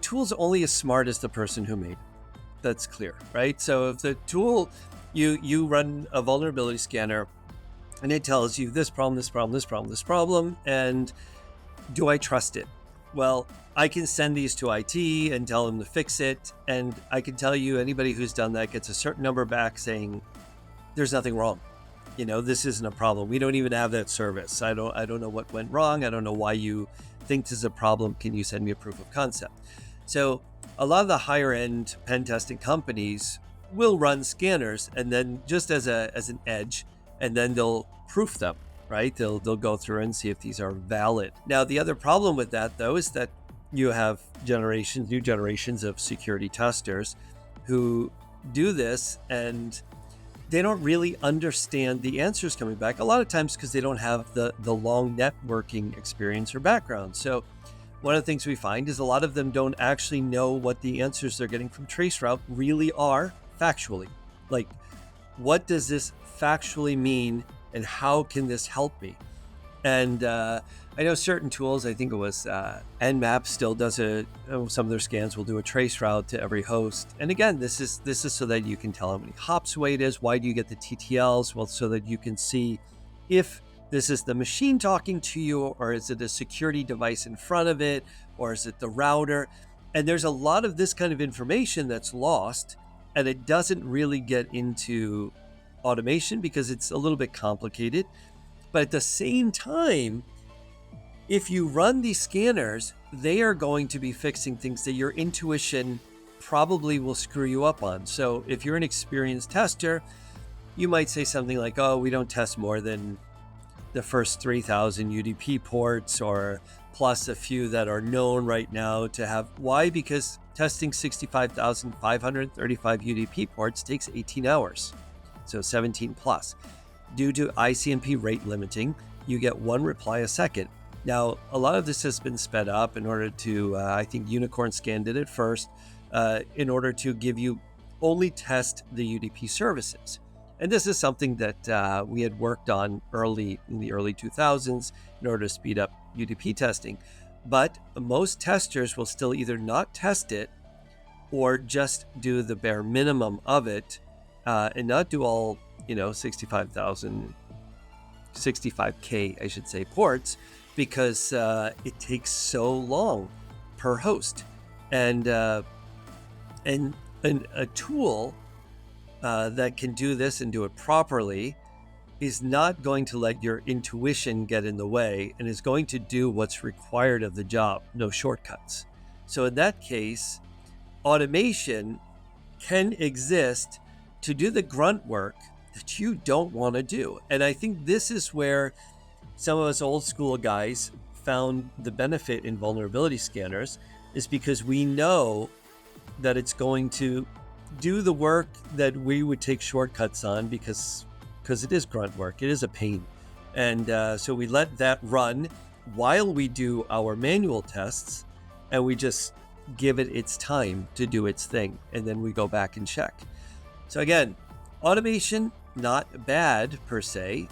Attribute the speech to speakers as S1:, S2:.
S1: tool's only as smart as the person who made it. That's clear, right? So if the tool, you run a vulnerability scanner and it tells you this problem, this problem, this problem, this problem, and do I trust it? Well, I can send these to IT and tell them to fix it, and I can tell you anybody who's done that gets a certain number back saying there's nothing wrong. This isn't a problem. We don't even have that service. I don't know what went wrong. I don't know why you think this is a problem. Can you send me a proof of concept? So a lot of the higher end pen testing companies will run scanners and then just as an edge, and then they'll proof them, right? They'll go through and see if these are valid. Now, the other problem with that though is that you have new generations of security testers who do this and they don't really understand the answers coming back, a lot of times because they don't have the long networking experience or background. So one of the things we find is a lot of them don't actually know what the answers they're getting from traceroute really are factually. Like, what does this factually mean and how can this help me? And I know certain tools, I think it was Nmap still does some of their scans will do a trace route to every host. And again, this is so that you can tell how many hops away it is. Why do you get the TTLs? Well, so that you can see if this is the machine talking to you, or is it a security device in front of it, or is it the router? And there's a lot of this kind of information that's lost, and it doesn't really get into automation because it's a little bit complicated. But at the same time, if you run these scanners, they are going to be fixing things that your intuition probably will screw you up on. So if you're an experienced tester, you might say something like, oh, we don't test more than the first 3,000 UDP ports, or plus a few that are known right now to have. Why? Because testing 65,535 UDP ports takes 18 hours, so 17 plus. Due to ICMP rate limiting, you get one reply a second. Now, a lot of this has been sped up in order to, I think Unicorn Scan did it first, in order to give you only test the UDP services. And this is something that we had worked on in the early 2000s in order to speed up UDP testing. But most testers will still either not test it or just do the bare minimum of it and not do all 65K, I should say, ports, because it takes so long per host. And a tool that can do this and do it properly is not going to let your intuition get in the way and is going to do what's required of the job, no shortcuts. So in that case, automation can exist to do the grunt work that you don't want to do. And I think this is where some of us old school guys found the benefit in vulnerability scanners, is because we know that it's going to do the work that we would take shortcuts on because it is grunt work, it is a pain. And so we let that run while we do our manual tests, and we just give it its time to do its thing, and then we go back and check. So again, automation, not bad per se.